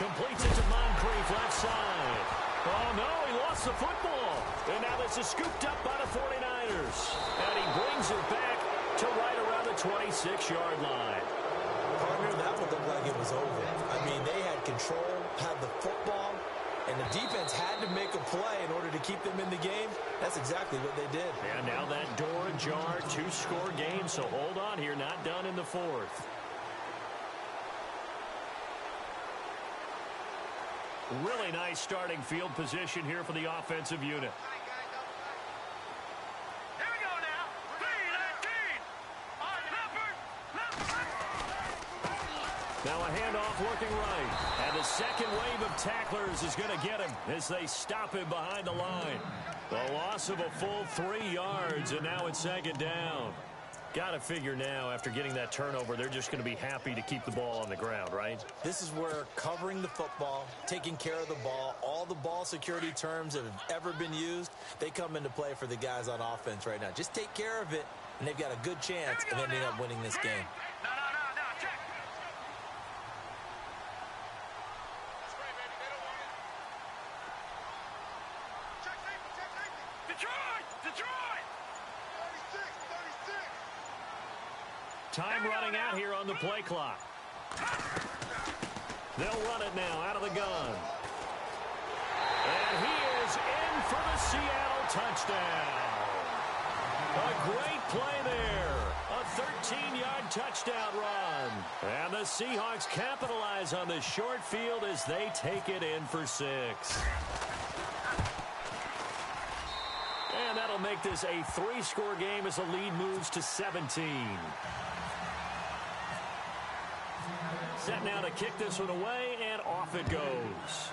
Completes it to Moncrief, left side. Oh, no, he lost the football. And now this is scooped up by the 49ers. And he brings it back to right around the 26-yard line. Partner, that would look like it was over. I mean, they had control, had the football, and the defense had to make a play in order to keep them in the game. That's exactly what they did. And now that door ajar, 2-score game, so hold on here, not done in the fourth. Really nice starting field position here for the offensive unit. Here we go now. 3-19. Now a handoff working right. And the second wave of tacklers is going to get him as they stop him behind the line. The loss of a full 3 yards, and now it's second down. Got to figure now, after getting that turnover, they're just going to be happy to keep the ball on the ground, right? This is where covering the football, taking care of the ball, all the ball security terms that have ever been used, they come into play for the guys on offense right now. Just take care of it, and they've got a good chance of ending up winning this game. No, check. That's right, baby. They don't want it. Check safety. Detroit! 36. Time running out here on the play clock. They'll run it now out of the gun. And he is in for the Seattle touchdown. A great play there. A 13-yard touchdown run. And the Seahawks capitalize on the short field as they take it in for 6. And that'll make this a 3-score game as the lead moves to 17. Set now to kick this one away, and off it goes.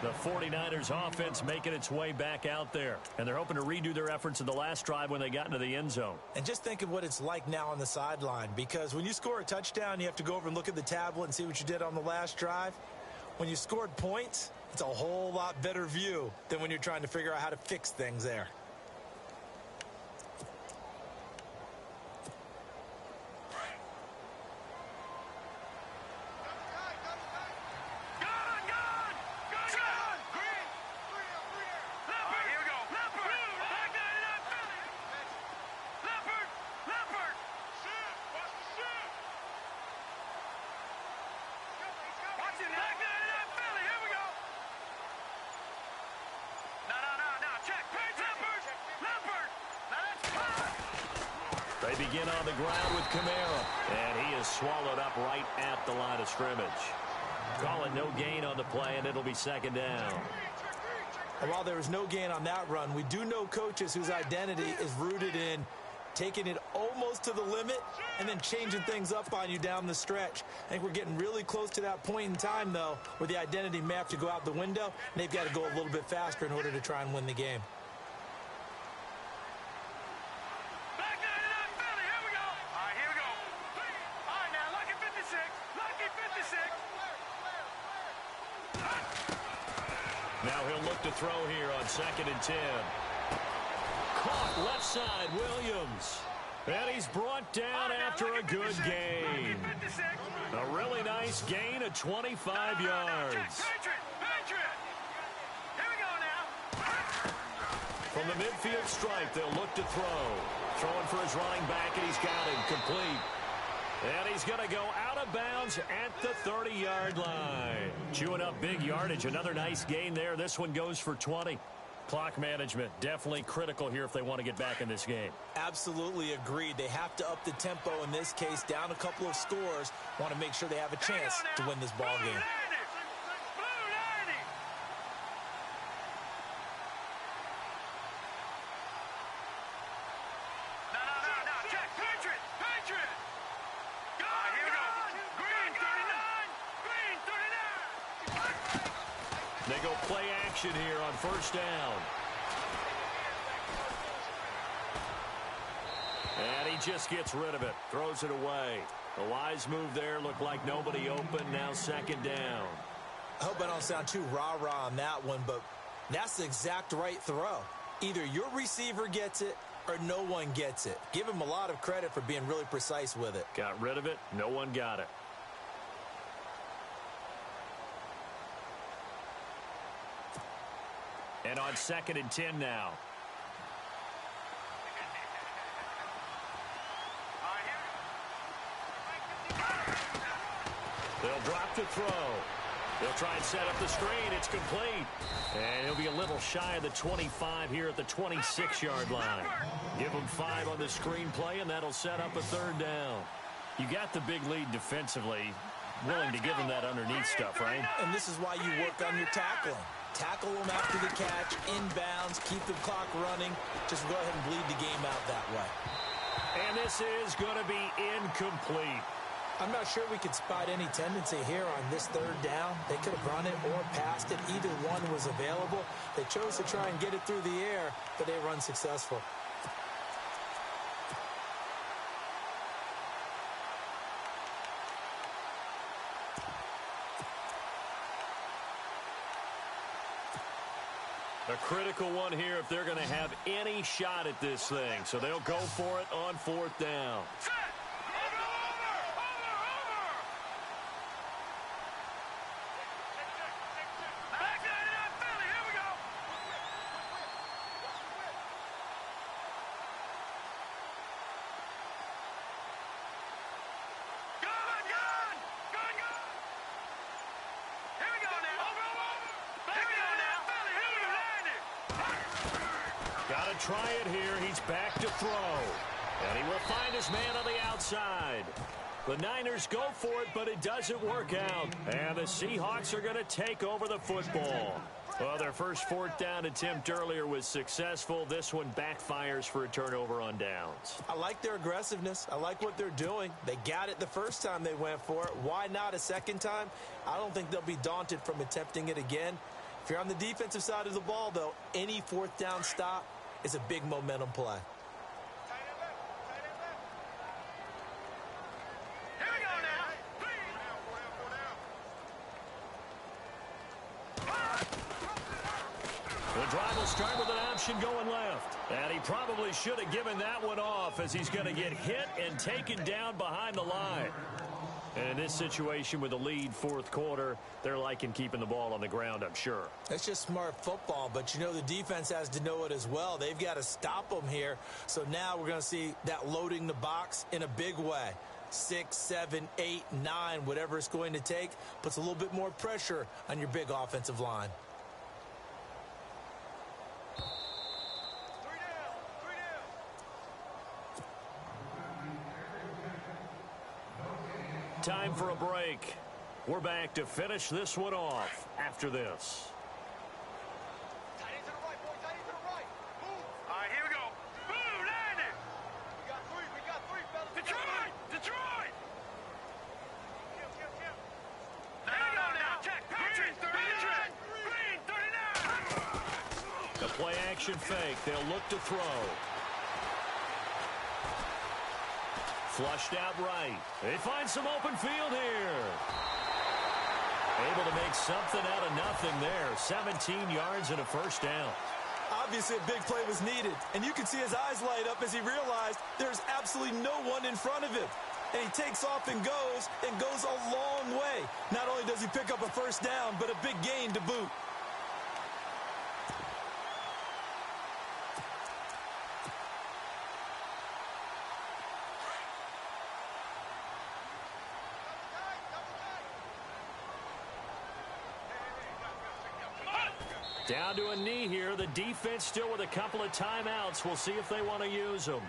The 49ers offense making its way back out there. And they're hoping to redo their efforts in the last drive when they got into the end zone. And just think of what it's like now on the sideline, because when you score a touchdown, you have to go over and look at the tablet and see what you did on the last drive. When you scored points, it's a whole lot better view than when you're trying to figure out how to fix things there. They begin on the ground with Kamara, and he is swallowed up right at the line of scrimmage. Call it no gain on the play, and it'll be second down. And while there was no gain on that run, we do know coaches whose identity is rooted in taking it almost to the limit and then changing things up on you down the stretch. I think we're getting really close to that point in time, though, where the identity may have to go out the window, and they've got to go a little bit faster in order to try and win the game. Now he'll look to throw here on 2nd and 10. Caught left side, Williams. And he's brought down after a good gain. A really nice gain of 25 yards. From the midfield stripe, they'll look to throw. Throwing for his running back, and he's got him complete. And he's going to go out of bounds at the 30-yard line. Chewing up big yardage. Another nice gain there. This one goes for 20. Clock management definitely critical here if they want to get back in this game. Absolutely agreed. They have to up the tempo in this case, down a couple of scores. Want to make sure they have a chance to win this ball game. They go play action here on 1st down. And he just gets rid of it. Throws it away. A wise move there. Looked like nobody open. Now 2nd down. I hope I don't sound too rah-rah on that one, but that's the exact right throw. Either your receiver gets it or no one gets it. Give him a lot of credit for being really precise with it. Got rid of it. No one got it. And on 2nd and 10 now. They'll drop the throw. They'll try and set up the screen. It's complete. And he'll be a little shy of the 25 here at the 26-yard line. Give him 5 on the screen play, and that'll set up a 3rd down. You got the big lead defensively. Willing to give him that underneath stuff, right? And this is why you work on your tackling. Tackle them after the catch, inbounds, keep the clock running. Just go ahead and bleed the game out that way. And this is going to be incomplete. I'm not sure we could spot any tendency here on this 3rd down. They could have run it or passed it. Either one was available. They chose to try and get it through the air, but they were unsuccessful. A critical one here if they're going to have any shot at this thing. So they'll go for it on 4th down. Got to try it here. He's back to throw. And he will find his man on the outside. The Niners go for it, but it doesn't work out. And the Seahawks are going to take over the football. Well, their first 4th down attempt earlier was successful. This one backfires for a turnover on downs. I like their aggressiveness. I like what they're doing. They got it the first time they went for it. Why not a second time? I don't think they'll be daunted from attempting it again. If you're on the defensive side of the ball, though, any 4th down stop is a big momentum play. Here we go now. The drive will start with an option going left. And he probably should have given that one off as he's going to get hit and taken down behind the line. And in this situation with a lead 4th quarter, they're liking keeping the ball on the ground, I'm sure. That's just smart football, but you know the defense has to know it as well. They've got to stop them here. So now we're going to see that loading the box in a big way. 6, 7, 8, 9, whatever it's going to take, puts a little bit more pressure on your big offensive line. Time for a break. We're back to finish this one off after this. Tight end to the right, boy. Tight end to the right. Move. All right, here we go. Boom, landed. We got 3, fellas. Detroit. Kim. Now. Check. Patrick. Green, 39. The play action fake. They'll look to throw. Flushed out right. They find some open field here. Able to make something out of nothing there. 17 yards and a first down. Obviously, a big play was needed, and you can see his eyes light up as he realized there's absolutely no one in front of him. And he takes off and goes a long way. Not only does he pick up a first down, but a big gain to boot. Down to a knee here. The defense still with a couple of timeouts. We'll see if they want to use them.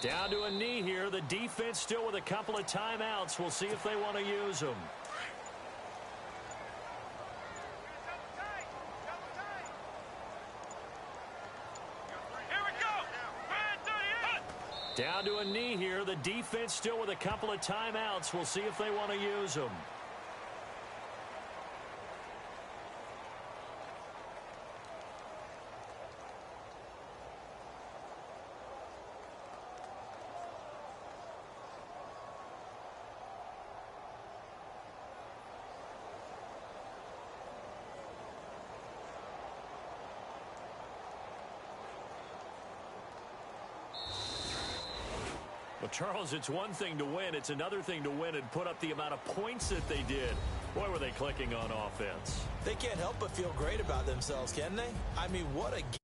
Down to a knee here. The defense still with a couple of timeouts. We'll see if they want to use them. Down to a knee here. The defense still with a couple of timeouts. We'll see if they want to use them. Well, Charles, it's one thing to win. It's another thing to win and put up the amount of points that they did. Boy, were they clicking on offense. They can't help but feel great about themselves, can they? I mean, what a